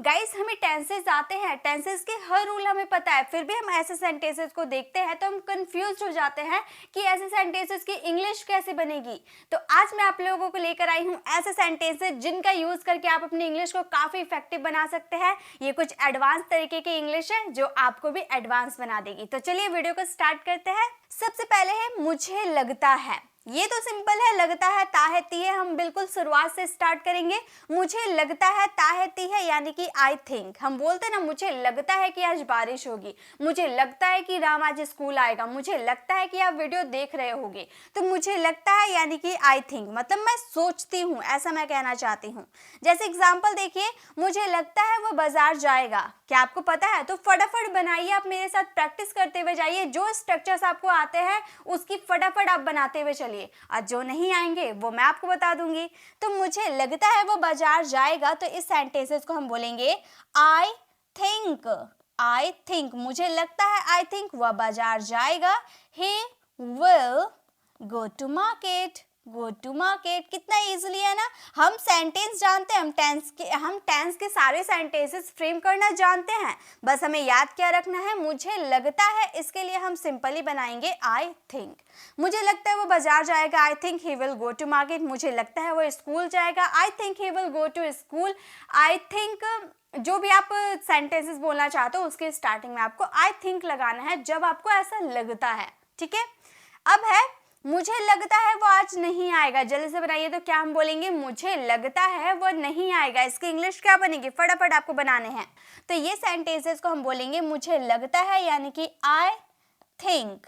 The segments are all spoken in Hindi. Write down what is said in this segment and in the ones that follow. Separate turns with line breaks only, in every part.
गाइस हमें टेंसेस आते हैं, टेंसेस के हर रूल हमें पता है, फिर भी हम ऐसे सेंटेंसेस को देखते हैं तो हम कंफ्यूज हो जाते हैं कि ऐसे सेंटेंसेस की इंग्लिश कैसे बनेगी। तो आज मैं आप लोगों को लेकर आई हूँ ऐसे सेंटेंसेस जिनका यूज करके आप अपनी इंग्लिश को काफी इफेक्टिव बना सकते हैं। ये कुछ एडवांस तरीके की इंग्लिश है जो आपको भी एडवांस बना देगी। तो चलिए वीडियो को स्टार्ट करते हैं। सबसे पहले है मुझे लगता है। ये तो सिंपल है, लगता है ता है ती है, हम बिल्कुल शुरुआत से स्टार्ट करेंगे। मुझे लगता है ता है ती है यानी कि आई थिंक। हम बोलते हैं ना मुझे लगता है कि आज बारिश होगी, मुझे लगता है कि राम आज स्कूल आएगा, मुझे लगता है कि आप वीडियो देख रहे होगे। तो मुझे लगता है यानी कि आई थिंक, मतलब मैं सोचती हूँ, ऐसा मैं कहना चाहती हूँ। जैसे एग्जाम्पल देखिए, मुझे लगता है वो बाजार जाएगा। क्या आपको पता है? तो फटाफट बनाइए, आप मेरे साथ प्रैक्टिस करते हुए जाइए। जो स्ट्रक्चर्स आपको आते हैं उसकी फटाफट आप बनाते हुए चलिए, और जो नहीं आएंगे वो मैं आपको बता दूंगी। तो मुझे लगता है वो बाजार जाएगा, तो इस सेंटेंसेस को हम बोलेंगे आई थिंक। आई थिंक, मुझे लगता है आई थिंक वह बाजार जाएगा। He will go to market. Go to market कितना इजीली है ना। हम सेंटेंस जानते हैं, हम टेंस के सारे सेंटेंसेस फ्रेम करना जानते हैं। बस हमें याद क्या रखना है, मुझे लगता है, इसके लिए हम सिंपली बनाएंगे आई थिंक। मुझे लगता है वो बाजार जाएगा, I think he will go to market. मुझे लगता है वो स्कूल जाएगा, I think he will go to school. I think, जो भी आप सेंटेंसेस बोलना चाहते हो उसके स्टार्टिंग में आपको आई थिंक लगाना है जब आपको ऐसा लगता है। ठीक है, अब है मुझे लगता है वो आज नहीं आएगा। जल्दी से बनाइए। तो क्या हम बोलेंगे? मुझे लगता है वो नहीं आएगा। इसकी इंग्लिश क्या बनेगी? फटाफट आपको बनाने हैं। तो ये सेंटेंसेस को हम बोलेंगे मुझे लगता है यानी कि आई थिंक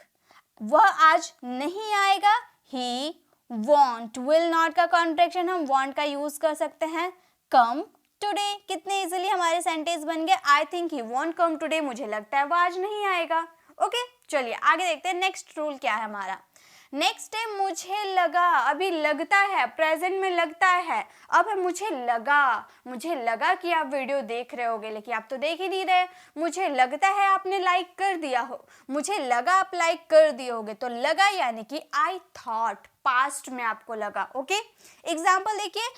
वह आज नहीं आएगा। ही वॉन्ट, विल नॉट का कॉन्ट्रैक्शन हम वॉन्ट का यूज कर सकते हैं। कम टुडे, कितने इजीली हमारे सेंटेंस बन गए। आई थिंक ही वॉन्ट कम टुडे, मुझे लगता है वो आज नहीं आएगा। ओके, चलिए आगे देखते हैं नेक्स्ट रूल क्या है हमारा। नेक्स्ट है मुझे लगा। अभी लगता है, प्रेजेंट में लगता है। अब है मुझे लगा कि आप वीडियो देख रहे होगे, लेकिन आप तो देख ही नहीं रहे। मुझे लगता है आपने लाइक कर दिया हो, मुझे लगा आप लाइक कर दिए होगे। तो लगा यानी कि आई थॉट, पास्ट में आपको लगा। ओके, एग्जाम्पल देखिए,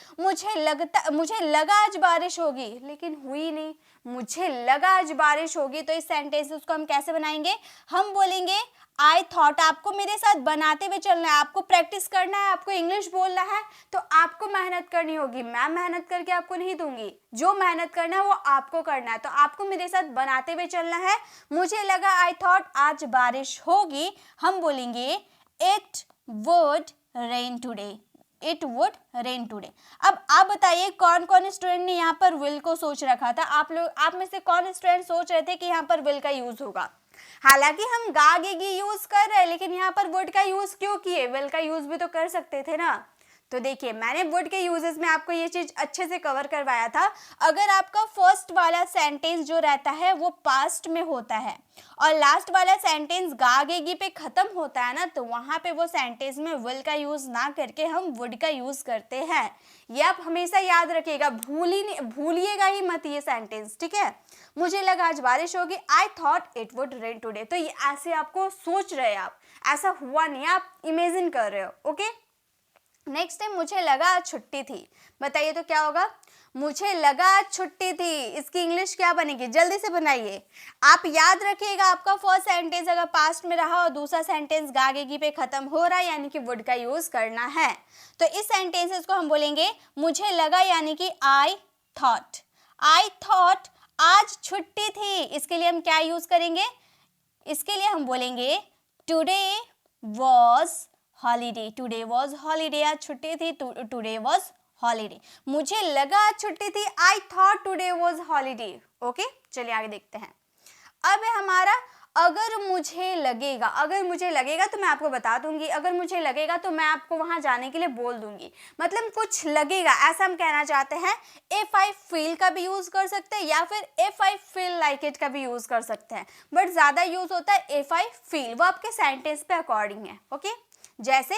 मुझे लगा आज बारिश होगी, लेकिन हुई नहीं। मुझे लगा आज बारिश होगी, तो इस सेंटेंस को हम कैसे बनाएंगे? हम बोलेंगे आई थॉट। आपको मेरे साथ बनाते हुए चलना है, आपको प्रैक्टिस करना है, आपको इंग्लिश बोलना है, तो आपको मेहनत करनी होगी। मैं मेहनत करके आपको नहीं दूंगी, जो मेहनत करना है वो आपको करना है। तो आपको मेरे साथ बनाते हुए चलना है। मुझे लगा आई थॉट आज बारिश होगी, हम बोलेंगे it would rain today. It would rain today. अब आप बताइए कौन कौन स्टूडेंट ने यहाँ पर विल को सोच रखा था? आप में से कौन स्टूडेंट सोच रहे थे कि यहाँ पर विल का यूज होगा? हालांकि हम गा गेगी यूज कर रहे हैं, लेकिन यहाँ पर वुड का यूज क्यों किए? विल का यूज भी तो कर सकते थे ना। तो देखिए, मैंने वुड के यूजेस में आपको ये चीज अच्छे से कवर करवाया था। अगर आपका फर्स्ट वाला सेंटेंस जो रहता है वो पास्ट में होता है और लास्ट वाला सेंटेंस गागेगी पे खत्म होता है ना, तो वहां पे वो सेंटेंस में विल का यूज ना करके हम वुड का यूज करते हैं। ये आप हमेशा याद रखिएगा, भूलिएगा ही मत ये सेंटेंस। ठीक है, मुझे लगा आज बारिश होगी, I thought it would rain today. तो ये ऐसे आपको सोच रहे हैं, आप ऐसा हुआ नहीं, आप इमेजिन कर रहे हो। ओके, नेक्स्ट है मुझे लगा आज छुट्टी थी। बताइए तो क्या होगा? मुझे लगा आज छुट्टी थी, इसकी इंग्लिश क्या बनेगी? जल्दी से बनाइए। आप याद रखिएगा, आपका फर्स्ट सेंटेंस अगर पास्ट में रहा और दूसरा सेंटेंस गागेगी पे खत्म हो रहा है यानी कि वुड का यूज करना है। तो इस सेंटेंसेस को हम बोलेंगे मुझे लगा यानी कि आई थॉट। आई थॉट आज छुट्टी थी, इसके लिए हम क्या यूज करेंगे? इसके लिए हम बोलेंगे today was holiday. Today was holiday, आज छुट्टी थी, टुडे वॉज हॉलीडे। मुझे लगा आज छुट्टी थी, I thought today was holiday. Okay, चलिए आगे देखते हैं। अब है हमारा अगर मुझे लगेगा। अगर मुझे लगेगा तो मैं आपको बता दूंगी, अगर मुझे लगेगा तो मैं आपको वहां जाने के लिए बोल दूंगी। मतलब कुछ लगेगा ऐसा हम कहना चाहते हैं। इफ आई फील का भी यूज कर सकते हैं या फिर if I feel like it का भी यूज कर सकते हैं, बट ज्यादा यूज होता है इफ आई फील। वो आपके सेंटेंस पे अकॉर्डिंग है। ओके, जैसे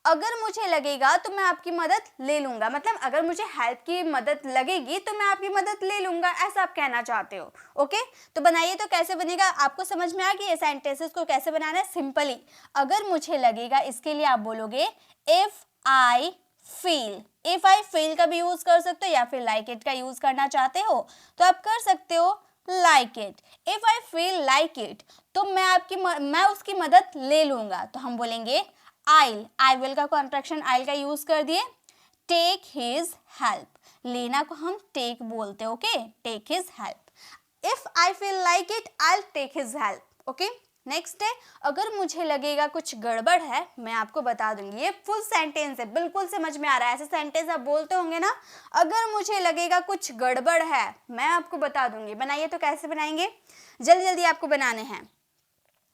अगर मुझे लगेगा तो मैं आपकी मदद ले लूंगा, मतलब अगर मुझे हेल्प की मदद लगेगी तो मैं आपकी मदद ले लूंगा, ऐसा आप कहना चाहते हो। ओके, तो बनाइए तो कैसे बनेगा? आपको समझ में आ गया ये सेंटेंसेस को कैसे बनाना है? सिंपली अगर मुझे लगेगा, इसके लिए आप बोलोगे if I feel, if I feel का भी यूज कर सकते हो या फिर लाइक इट का यूज करना चाहते हो तो आप कर सकते हो like it. If I feel like it तो मैं उसकी मदद ले लूंगा, तो हम बोलेंगे आई विल का कॉन्ट्रैक्शन आई का यूज कर दिए, टेक हिज हेल्प, लेना को हम टेक बोलते हैं, okay, take his help. If I feel like it I will take his help, okay. Next है, अगर मुझे लगेगा कुछ गड़बड़ है, मैं आपको बता दूंगी, ये फुल सेंटेंस है, बिल्कुल समझ में आ रहा है, ऐसे सेंटेंस आप बोलते होंगे ना, अगर मुझे लगेगा कुछ गड़बड़ है, मैं आपको बता दूंगी। बनाइए, तो कैसे बनाएंगे, जल्दी जल्दी आपको बनाने हैं।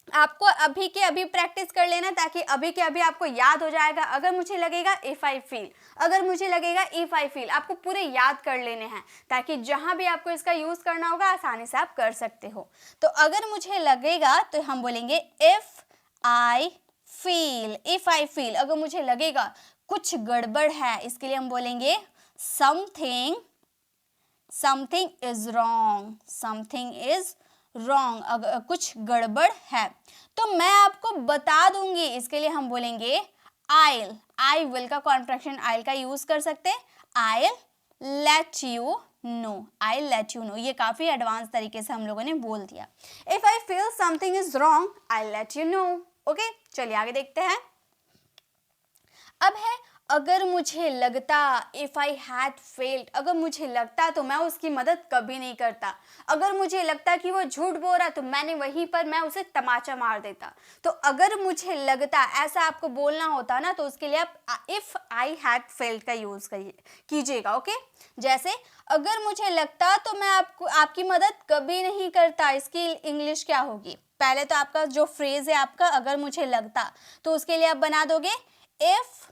आपको अभी के अभी प्रैक्टिस कर लेना ताकि अभी के अभी आपको याद हो जाएगा। अगर मुझे लगेगा इफ आई फील, अगर मुझे लगेगा इफ आई फील, आपको पूरे याद कर लेने हैं ताकि जहां भी आपको इसका यूज करना होगा आसानी से आप कर सकते हो। तो अगर मुझे लगेगा तो हम बोलेंगे if I feel, if I feel, अगर मुझे लगेगा कुछ गड़बड़ है, इसके लिए हम बोलेंगे something, something is wrong, something is wrong, अगर कुछ गड़बड़ है तो मैं आपको बता दूंगी, इसके लिए हम बोलेंगे आइल, आई विल का कॉन्ट्रैक्शन आइल का यूज कर सकते हैं, I'll let you know, I let you know, ये काफी एडवांस तरीके से हम लोगों ने बोल दिया। If I feel something is wrong I let you no, okay. चलिए आगे देखते हैं। अब है अगर मुझे लगता, इफ आई हैड फेल्ड, अगर मुझे लगता तो मैं उसकी मदद कभी नहीं करता। अगर मुझे लगता कि वो झूठ बोल रहा तो मैंने वहीं पर मैं उसे तमाचा मार देता। तो अगर मुझे लगता ऐसा आपको बोलना होता ना, तो उसके लिए आप इफ आई हैड फेल्ड का यूज कीजिएगा, ओके। जैसे अगर मुझे लगता तो मैं आपकी मदद कभी नहीं करता, इसकी इंग्लिश क्या होगी, पहले तो आपका जो फ्रेज है आपका अगर मुझे लगता, तो उसके लिए आप बना दोगे if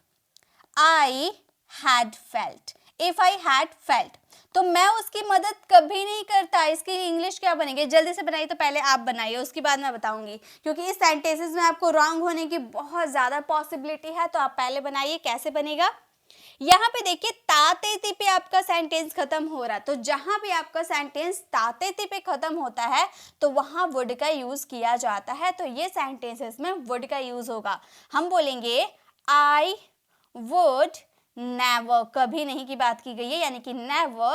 I had felt, if I had felt, तो मैं उसकी मदद कभी नहीं करता, इसकी इंग्लिश क्या बनेगी, जल्दी से बनाइए, तो पहले आप बनाइए उसके बाद मैं बताऊंगी, क्योंकि इस सेंटेंसेस में आपको रॉन्ग होने की बहुत ज़्यादा पॉसिबिलिटी है। तो आप पहले बनाइए, कैसे बनेगा। यहाँ पे देखिए ताते ती पे आपका सेंटेंस खत्म हो रहा है, तो जहां भी आपका सेंटेंस ताते ती पे खत्म होता है तो वहां वुड का यूज किया जाता है। तो ये सेंटेंसेस में वुड का यूज होगा, हम बोलेंगे आई would never, कभी नहीं की बात की गई है, यानी कि never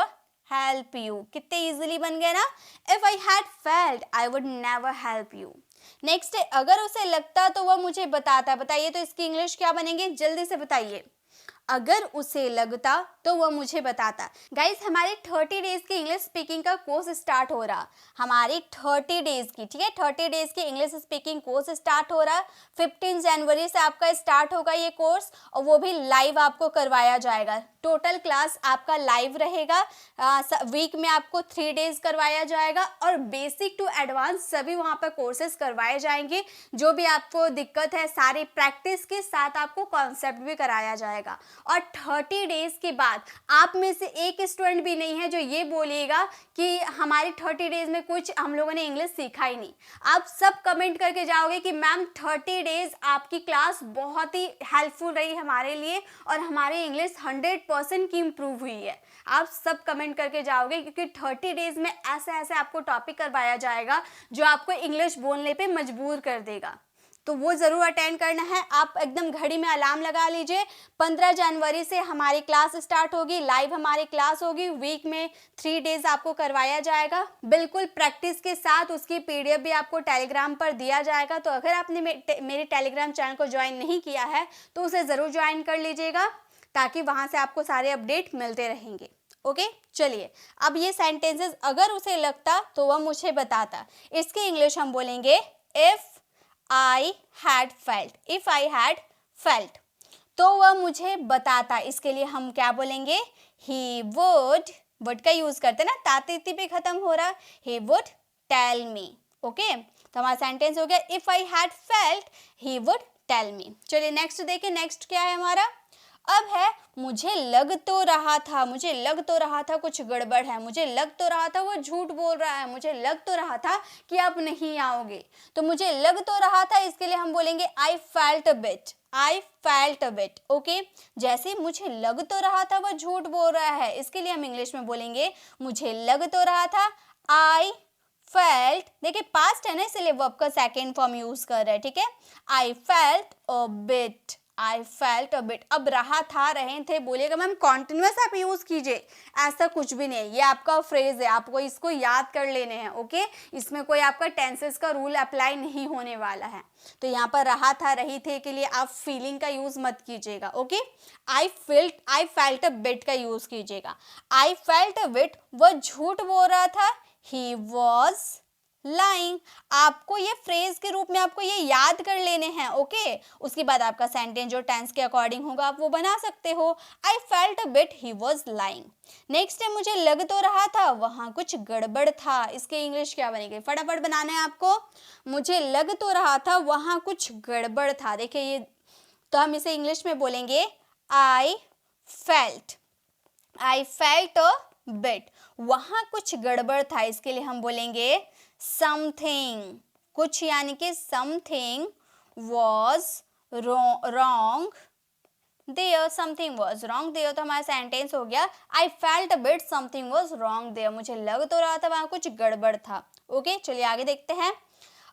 help you, कितने इजीली बन गए ना। if I had felt I would never help you। Next है, अगर उसे लगता तो वह मुझे बताता, बताइए तो इसकी इंग्लिश क्या बनेंगे, जल्दी से बताइए। अगर उसे लगता तो वह मुझे बताता। गाइस हमारी 30 डेज की इंग्लिश स्पीकिंग का कोर्स स्टार्ट हो रहा, हमारी 30 डेज की, ठीक है, 30 डेज की इंग्लिश स्पीकिंग कोर्स स्टार्ट हो रहा। 15 जनवरी से आपका स्टार्ट होगा ये कोर्स, और वो भी लाइव आपको करवाया जाएगा। टोटल क्लास आपका लाइव रहेगा, वीक में आपको 3 डेज करवाया जाएगा, और बेसिक टू एडवांस सभी वहाँ पर कोर्सेज करवाए जाएंगे। जो भी आपको दिक्कत है सारी प्रैक्टिस के साथ आपको कॉन्सेप्ट भी कराया जाएगा। और 30 डेज के बाद आप में से एक स्टूडेंट भी नहीं है जो ये बोलिएगा कि हमारी 30 डेज में कुछ हम लोगों ने इंग्लिश सीखा ही नहीं। आप सब कमेंट करके जाओगे कि मैम 30 डेज आपकी क्लास बहुत ही हेल्पफुल रही हमारे लिए और हमारी इंग्लिश 100% की इम्प्रूव हुई है। आप सब कमेंट करके जाओगे, क्योंकि 30 डेज में ऐसे ऐसे आपको टॉपिक करवाया जाएगा जो आपको इंग्लिश बोलने पे मजबूर कर देगा। तो वो ज़रूर अटेंड करना है। आप एकदम घड़ी में अलार्म लगा लीजिए। 15 जनवरी से हमारी क्लास स्टार्ट होगी, लाइव हमारी क्लास होगी, वीक में 3 डेज आपको करवाया जाएगा, बिल्कुल प्रैक्टिस के साथ। उसकी पीडीएफ भी आपको टेलीग्राम पर दिया जाएगा। तो अगर आपने मेरे टेलीग्राम चैनल को ज्वाइन नहीं किया है तो उसे ज़रूर ज्वाइन कर लीजिएगा, ताकि वहाँ से आपको सारे अपडेट मिलते रहेंगे। ओके चलिए, अब ये सेंटेंसेस अगर उसे लगता तो वह मुझे बताता, इसकी इंग्लिश हम बोलेंगे if I had felt, if I had felt, तो वह मुझे बताता। इसके लिए हम क्या बोलेंगे, he would का यूज करते ना, ताती पे खत्म हो रहा, he would tell me, okay. तो हमारा सेंटेंस हो गया if I had felt he would tell me। चलिए नेक्स्ट देखिए, नेक्स्ट क्या है हमारा। अब है मुझे लग तो रहा था, मुझे लग तो रहा था कुछ गड़बड़ है, मुझे लग तो रहा था वो झूठ बोल रहा है, मुझे लग तो रहा था कि आप नहीं आओगे। तो मुझे लग तो रहा था, इसके लिए हम बोलेंगे आई felt a bit, I felt a bit, okay. जैसे मुझे लग तो रहा था वो झूठ बोल रहा है, इसके लिए हम इंग्लिश में बोलेंगे मुझे लग तो रहा था आई फेल्ट, देखिए पास्ट है ना इसलिए वर्ब का सेकेंड फॉर्म यूज कर रहे हैं, ठीक है। आई felt a bit, I felt a bit. अब रहा था, रहे थे, बोलिएगा मैम कॉन्टिन्यूअस आप यूज कीजिए, ऐसा कुछ भी नहीं, ये आपका फ्रेज है, आपको इसको याद कर लेने हैं, ओके। इसमें कोई आपका टेंसेस का रूल अप्लाई नहीं होने वाला है। तो यहाँ पर रहा था, रही थे के लिए आप फीलिंग का यूज मत कीजिएगा, okay. I felt a bit का यूज कीजिएगा। आई फेल्ट अ बिट, वह झूठ बोल रहा था। He was lying. आपको ये फ्रेज के रूप में आपको ये याद कर लेने हैं, ओके। उसके बाद आपका सेंटेंस जो टेंस के अकॉर्डिंग होगा आप वो बना सकते हो। आई felt a bit he was lying. Next है, मुझे लग तो रहा था वहां कुछ गड़बड़ था। इसके इंग्लिश क्या बनेगी, फटाफट बनाना है आपको। मुझे लग तो रहा था वहां कुछ गड़बड़ था, देखिए ये, तो हम इसे इंग्लिश में बोलेंगे आई फेल्ट अ बिट, वहां कुछ गड़बड़ था, इसके लिए हम बोलेंगे समथिंग, कुछ यानी कि something was wrong there, something was wrong there, तो हमारा सेंटेंस हो गया I felt a bit something was wrong there, मुझे लग तो रहा था वहां कुछ गड़बड़ था, ओके। चलिए आगे देखते हैं।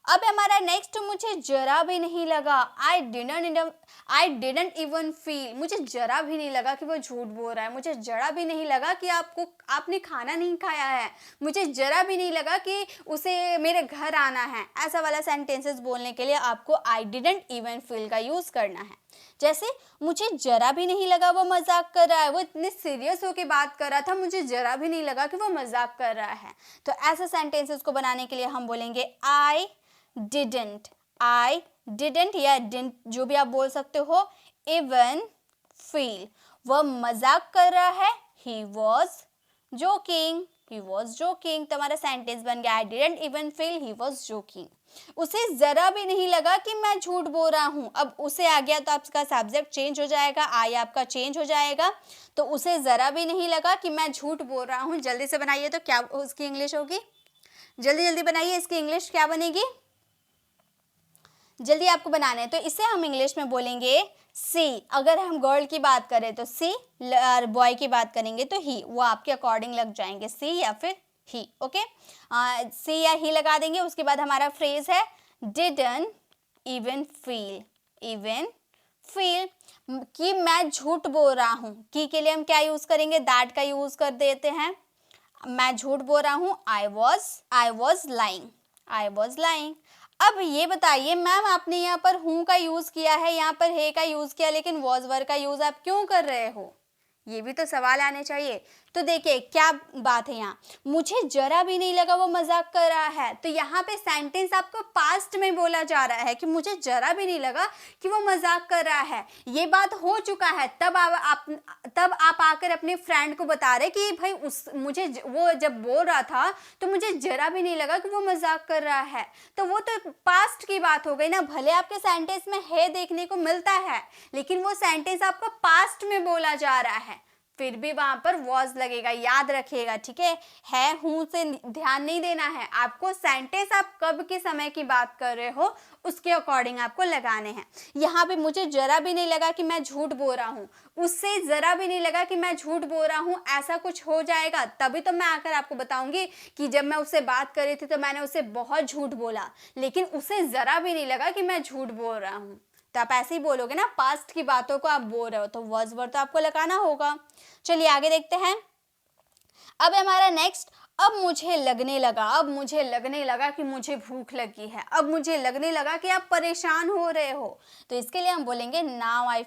अब हमारा नेक्स्ट, मुझे जरा भी नहीं लगा। आई डिडंट इवन फील, मुझे जरा भी नहीं लगा कि वो झूठ बोल रहा है, मुझे जरा भी नहीं लगा कि आपने खाना नहीं खाया है, मुझे जरा भी नहीं लगा कि उसे मेरे घर आना है। ऐसा वाला सेंटेंसेस बोलने के लिए आपको आई डिडंट इवन फील का यूज करना है। जैसे मुझे जरा भी नहीं लगा वो मजाक कर रहा है, वो इतने सीरियस होकर बात कर रहा था, मुझे जरा भी नहीं लगा कि वो मजाक कर रहा है। तो ऐसे सेंटेंसेस को बनाने के लिए हम बोलेंगे आई डिडंट या डिडंट, जो भी आप बोल सकते हो, इवन फील, वह मजाक कर रहा है। ही वॉज जोकिंग, तो हमारा सेंटेंस बन गया I didn't even feel he was joking. उसे जरा भी नहीं लगा कि मैं झूठ बोल रहा हूं। अब उसे आ गया तो आपका सब्जेक्ट चेंज हो जाएगा, आई आपका चेंज हो जाएगा। तो उसे जरा भी नहीं लगा कि मैं झूठ बोल रहा हूं। जल्दी से बनाइए, तो क्या उसकी इंग्लिश होगी, जल्दी जल्दी बनाइए, इसकी इंग्लिश क्या बनेगी, जल्दी आपको बनाना है। तो इसे हम इंग्लिश में बोलेंगे सी, अगर हम गर्ल की बात करें तो सी, बॉय की बात करेंगे तो ही, वो आपके अकॉर्डिंग लग जाएंगे, सी या फिर ही, ओके। सी या ही लगा देंगे। उसके बाद हमारा फ्रेज है डिडंट इवन फील, कि मैं झूठ बोल रहा हूँ। की के लिए हम क्या यूज करेंगे, दैट का यूज कर देते हैं। मैं झूठ बोल रहा हूँ, आई वॉज लाइंग। अब ये बताइए मैम, आपने यहाँ पर हूँ का यूज किया है, यहाँ पर है का यूज किया, लेकिन वॉज वर्ब का यूज आप क्यों कर रहे हो, ये भी तो सवाल आने चाहिए। तो देखिए क्या बात है, यहाँ मुझे जरा भी नहीं लगा वो मजाक कर रहा है, तो यहाँ पे सेंटेंस आपको पास्ट में बोला जा रहा है कि मुझे जरा भी नहीं लगा कि वो मजाक कर रहा है। ये बात हो चुका है, तब आप आकर अपने फ्रेंड को बता रहे कि भाई वो जब बोल रहा था तो मुझे जरा भी नहीं लगा कि वो मजाक कर रहा है। तो वो तो पास्ट की बात हो गई ना, भले आपके सेंटेंस में है देखने को मिलता है, लेकिन वो सेंटेंस आपका पास्ट में बोला जा रहा है, फिर भी वहां पर वॉज लगेगा, याद रखिएगा, ठीक है हूं से ध्यान नहीं देना है आपको। सेंटेंस आप कब के समय की बात कर रहे हो उसके अकॉर्डिंग आपको लगाने हैं। यहाँ पे मुझे जरा भी नहीं लगा कि मैं झूठ बोल रहा हूँ, उससे जरा भी नहीं लगा कि मैं झूठ बोल रहा हूँ, ऐसा कुछ हो जाएगा तभी तो मैं आकर आपको बताऊंगी कि जब मैं उससे बात कर रही थी तो मैंने उससे बहुत झूठ बोला, लेकिन उसे जरा भी नहीं लगा कि मैं झूठ बोल रहा हूँ। तो आप ऐसे ही बोलोगे ना, पास्ट की बातों को आप बोल रहे हो तो वॉज वर्ब तो आपको लगाना होगा। चलिए आगे देखते हैं। अब हमारा नेक्स्ट, अब मुझे लगने लगा कि मुझे भूख लगी है, अब मुझे लगने लगा कि आप परेशान हो रहे हो, तो इसके लिए हम बोलेंगे नाउ आई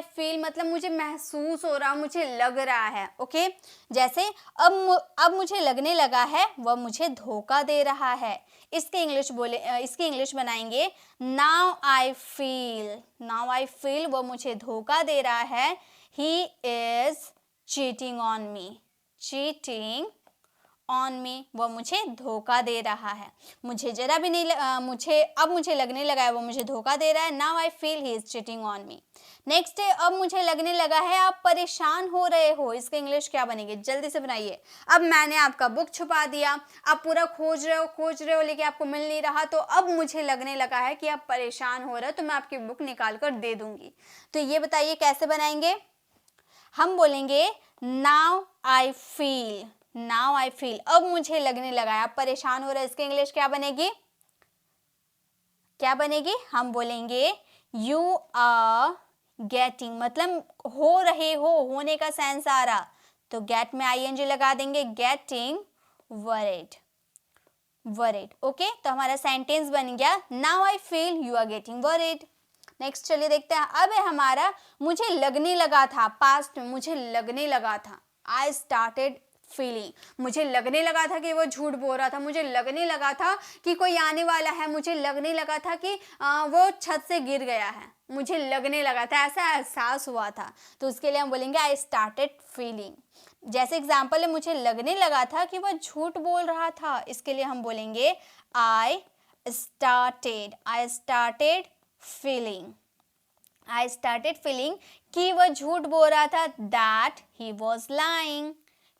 फील मतलब मुझे महसूस हो रहा, मुझे लग रहा है, ओके। जैसे अब मुझे लगने लगा है वह मुझे धोखा दे रहा है, इसके इंग्लिश बनाएंगे नाउ आई फील वह मुझे धोखा दे रहा है, he is cheating on me, वो मुझे धोखा दे रहा है। मुझे जरा भी नहीं मुझे लगने लगा है वो मुझे धोखा दे रहा है, now I feel he is cheating on me. Next है, अब मुझे लगने लगा है आप परेशान हो रहे हो, इसका इंग्लिश क्या बनेगी, जल्दी से बनाइए। अब मैंने आपका बुक छुपा दिया, आप पूरा खोज रहे हो लेकिन आपको मिल नहीं रहा, तो अब मुझे लगने लगा है कि आप परेशान हो रहे हो, तो मैं आपकी बुक निकाल कर दे दूंगी। तो ये बताइए कैसे बनाएंगे, हम बोलेंगे नाउ आई फील, अब मुझे लगने लगा है आप परेशान हो रहे हैं, इसकी इंग्लिश क्या बनेगी, हम बोलेंगे यू आर गेटिंग मतलब हो रहे हो, होने का सेंस आ रहा, तो गेट में आईएनजी लगा देंगे, गेटिंग वरीड, वरीड। ओके, तो हमारा सेंटेंस बन गया, now I feel you are getting worried. Next चलिए देखते हैं, अब है हमारा मुझे लगने लगा था, पास्ट में मुझे लगने लगा था, आई स्टार्टेड फीलिंग, मुझे लगने लगा था कि वो झूठ बोल रहा था, मुझे लगने लगा था कि कोई आने वाला है, मुझे लगने लगा था कि वो छत से गिर गया है, मुझे लगने लगा था, ऐसा एहसास हुआ था, तो उसके लिए हम बोलेंगे आई स्टार्टेड फीलिंग। जैसे एग्जाम्पल है, मुझे लगने लगा था कि वह झूठ बोल रहा था, इसके लिए हम बोलेंगे आई स्टार्टेड फीलिंग, आई स्टार्टेड फीलिंग कि वह झूठ बोल रहा था, that he was lying,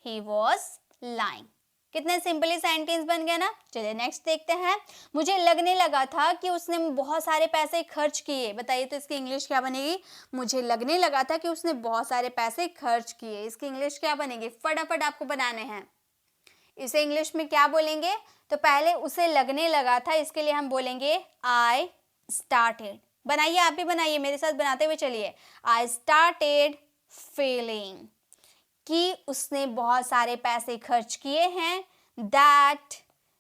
he was lying. कितने सिंपली सेंटेंस बन गया ना। चलिए नेक्स्ट देखते हैं, मुझे लगने लगा था कि उसने बहुत सारे पैसे खर्च किए, बताइए तो इसकी इंग्लिश क्या बनेगी। मुझे लगने लगा था कि उसने बहुत सारे पैसे खर्च किए, इसकी इंग्लिश क्या बनेगी, फटाफट आपको बनाने हैं। इसे इंग्लिश में क्या बोलेंगे, तो पहले उसे लगने लगा था, इसके लिए हम बोलेंगे आई स्टार्टेड। बनाइए, आप भी बनाइए, मेरे साथ बनाते हुए चलिए। आई स्टार्टेड फीलिंग कि उसने बहुत सारे पैसे खर्च किए हैं, दैट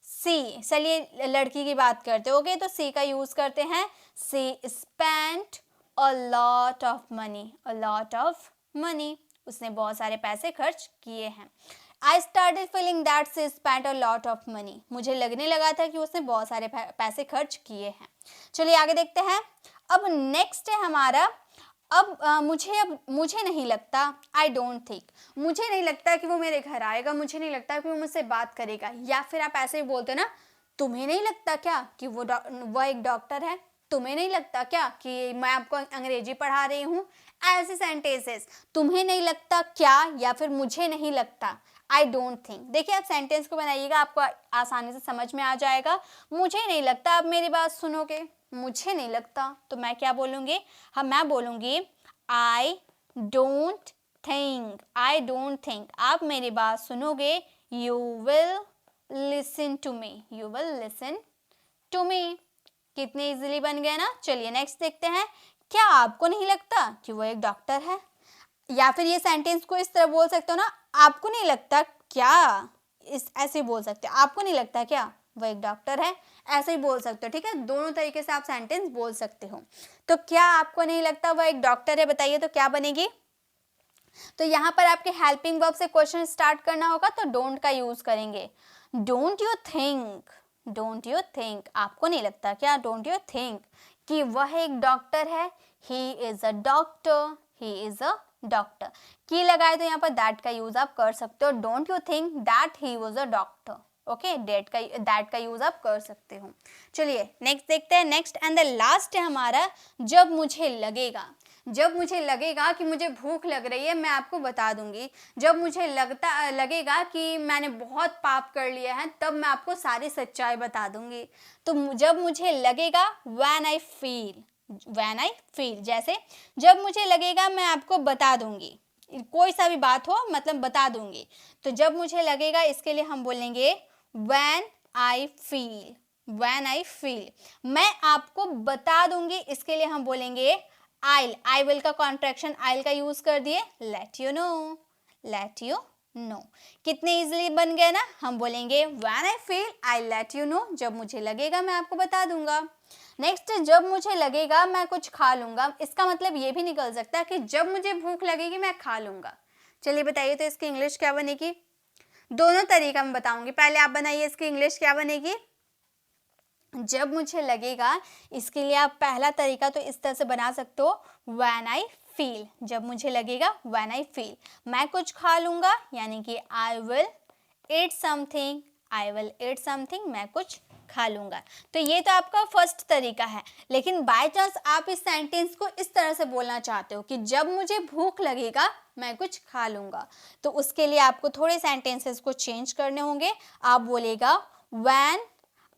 सी, चलिए लड़की की बात करते हैं, ओके, तो सी का यूज करते हैं, she spent a lot of money, a lot of money, उसने बहुत सारे पैसे खर्च किए हैं। I started feeling that she spent a lot of money, मुझे लगने लगा था कि उसने बहुत सारे पैसे खर्च किए हैं। चलिए आगे देखते हैं, अब नेक्स्ट है हमारा, अब मुझे नहीं लगता, आई डोंट थिंक, मुझे नहीं लगता कि वो मेरे घर आएगा, मुझे नहीं लगता कि वो मुझसे बात करेगा, या फिर आप ऐसे ही बोलते ना, तुम्हें नहीं लगता क्या कि वो एक डॉक्टर है, तुम्हें नहीं लगता क्या कि मैं आपको अंग्रेजी पढ़ा रही हूँ, ऐसे सेंटेंसेस, तुम्हें नहीं लगता क्या या फिर मुझे नहीं लगता, आई डोंट थिंक। देखिए आप सेंटेंस को बनाइएगा, आपको आसानी से समझ में आ जाएगा। मुझे नहीं लगता आप मेरी बात सुनोगे, मुझे नहीं लगता, तो मैं क्या बोलूँगी, मैं बोलूँगी I don't think, I don't think आप मेरी बात सुनोगे, you will listen to me, you will listen to me. कितने इजीली बन गया ना। चलिए नेक्स्ट देखते हैं, क्या आपको नहीं लगता कि वो एक डॉक्टर है, या फिर ये सेंटेंस को इस तरह बोल सकते हो ना, आपको नहीं लगता क्या, इस ऐसे बोल सकते हो, आपको नहीं लगता क्या वो एक डॉक्टर है, ऐसे ही बोल सकते हो, ठीक है, दोनों तरीके से आप सेंटेंस बोल सकते हो। तो क्या आपको नहीं लगता वो एक डॉक्टर है, बताइए तो क्या बनेगी। तो यहाँ पर आपके हेल्पिंग वर्ब से क्वेश्चन स्टार्ट करना होगा, तो डोंट का यूज करेंगे, don't you think, don't you think, आपको नहीं लगता क्या, डोंट यू थिंक कि वह एक डॉक्टर है, he is a doctor, he is a doctor. की लगाए तो यहाँ पर दैट का यूज आप कर सकते हो, don't you think that he was a doctor, okay, that का यूज आप कर सकते हो। चलिए नेक्स्ट देखते हैं, नेक्स्ट एंड द लास्ट है हमारा, जब मुझे लगेगा, जब मुझे लगेगा कि मुझे भूख लग रही है, मैं आपको बता दूंगी, जब मुझे लगेगा कि मैंने बहुत पाप कर लिया है, तब मैं आपको सारी सच्चाई बता दूंगी। तो जब मुझे लगेगा, when I feel, when I feel, जैसे जब मुझे लगेगा मैं आपको बता दूंगी, कोई सा भी बात हो मतलब बता दूंगी, तो जब मुझे लगेगा इसके लिए हम बोलेंगे when I feel, when I feel, मैं आपको बता दूंगी, इसके लिए हम बोलेंगे आई विल का कॉन्ट्रैक्शन आइल का यूज कर दिए, late you no, late you no. कितने इजीली बन गए ना। हम बोलेंगे when I feel I let you no, जब मुझे लगेगा मैं आपको बता दूंगा। नेक्स्ट, जब मुझे लगेगा मैं कुछ खा लूंगा, इसका मतलब ये भी निकल सकता है कि जब मुझे भूख लगेगी मैं खा लूंगा। चलिए बताइए तो इसकी इंग्लिश क्या बनेगी। दोनों तरीका मैं बताऊंगी, पहले आप बनाइए इसकी इंग्लिश क्या बनेगी। जब मुझे लगेगा, इसके लिए आप पहला तरीका तो इस तरह से बना सकते हो, व्हेन आई फील, जब मुझे लगेगा व्हेन आई फील, मैं कुछ खा लूंगा, यानी कि I will eat something, I will eat something, मैं कुछ खा लूंगा। तो ये तो आपका फर्स्ट तरीका है, लेकिन बाय चांस आप इस सेंटेंस को इस तरह से बोलना चाहते हो कि जब मुझे भूख लगेगा मैं कुछ खा लूंगा, तो उसके लिए आपको थोड़े सेंटेंसेस को चेंज करने होंगे। आप बोलेगा when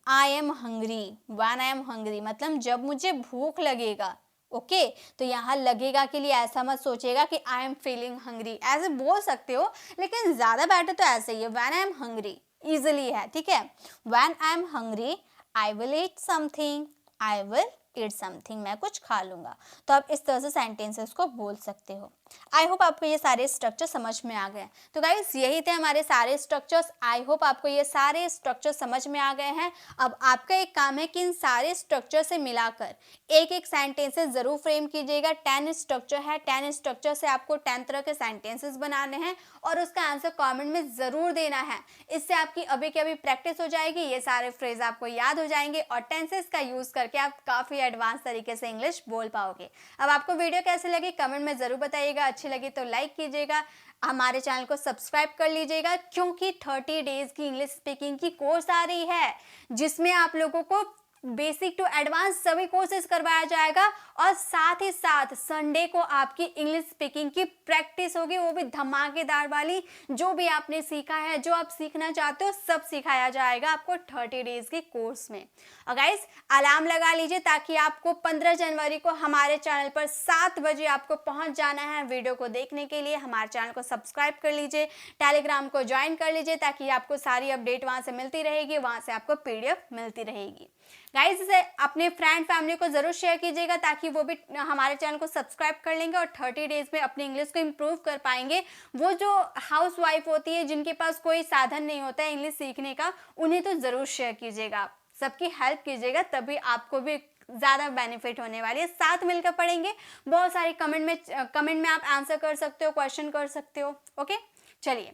I am hungry, when I am hungry मतलब जब मुझे भूख लगेगा, ओके। तो यहाँ लगेगा के लिए ऐसा मत सोचिएगा कि आई एम फीलिंग हंग्री, ऐसे बोल सकते हो, लेकिन ज़्यादा बेटर तो ऐसे ही है, when I am hungry, easily है, ठीक है। When I am hungry I will eat something, I will eat something, मैं कुछ खा लूँगा। तो आप इस तरह से सेंटेंसेस को बोल सकते हो। आई होप आपको ये सारे स्ट्रक्चर समझ में आ गए। तो गाइस यही थे हमारे सारे स्ट्रक्चर्स। आई होप आपको ये सारे स्ट्रक्चर समझ में आ गए हैं। अब आपका एक काम है कि इन सारे स्ट्रक्चर से मिलाकर एक एक सेंटेंसेस ज़रूर फ्रेम कीजिएगा। 10 स्ट्रक्चर है, 10 स्ट्रक्चर से आपको 10 तरह के सेंटेंसेस बनाने हैं और उसका आंसर कमेंट में ज़रूर देना है। इससे आपकी अभी की अभी प्रैक्टिस हो जाएगी, ये सारे फ्रेज आपको याद हो जाएंगे और टेंसेस का यूज़ करके आप काफ़ी एडवांस तरीके से इंग्लिश बोल पाओगे। अब आपको वीडियो कैसे लगी कमेंट में ज़रूर बताइएगा। अच्छी लगी तो लाइक कीजिएगा, हमारे चैनल को सब्सक्राइब कर लीजिएगा, क्योंकि 30 डेज की इंग्लिश स्पीकिंग की कोर्स आ रही है जिसमें आप लोगों को बेसिक टू एडवांस सभी कोर्सेज करवाया जाएगा और साथ ही साथ संडे को आपकी इंग्लिश स्पीकिंग की प्रैक्टिस होगी, वो भी धमाकेदार वाली। जो भी आपने सीखा है, जो आप सीखना चाहते हो, सब सिखाया जाएगा आपको 30 डेज के कोर्स में। और गाइस अलार्म लगा लीजिए ताकि आपको 15 जनवरी को हमारे चैनल पर 7 बजे आपको पहुंच जाना है वीडियो को देखने के लिए। हमारे चैनल को सब्सक्राइब कर लीजिए, टेलीग्राम को ज्वाइन कर लीजिए ताकि आपको सारी अपडेट वहां से मिलती रहेगी, वहां से आपको PDF मिलती रहेगी। गाइस इसे अपने फ्रेंड फैमिली को जरूर शेयर कीजिएगा ताकि वो भी हमारे चैनल को सब्सक्राइब कर लेंगे और 30 डेज में अपनी इंग्लिश को इम्प्रूव कर पाएंगे। वो जो हाउस वाइफ होती है जिनके पास कोई साधन नहीं होता है इंग्लिश सीखने का, उन्हें तो जरूर शेयर कीजिएगा, सबकी हेल्प कीजिएगा, तभी आपको भी ज़्यादा बेनिफिट होने वाली है। साथ मिलकर पढ़ेंगे, बहुत सारे कमेंट में आप आंसर कर सकते हो, क्वेश्चन कर सकते हो। ओके चलिए,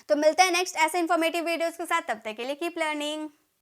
तो मिलते हैं नेक्स्ट ऐसे इन्फॉर्मेटिव वीडियोस के साथ, तब तक के लिए कीप लर्निंग।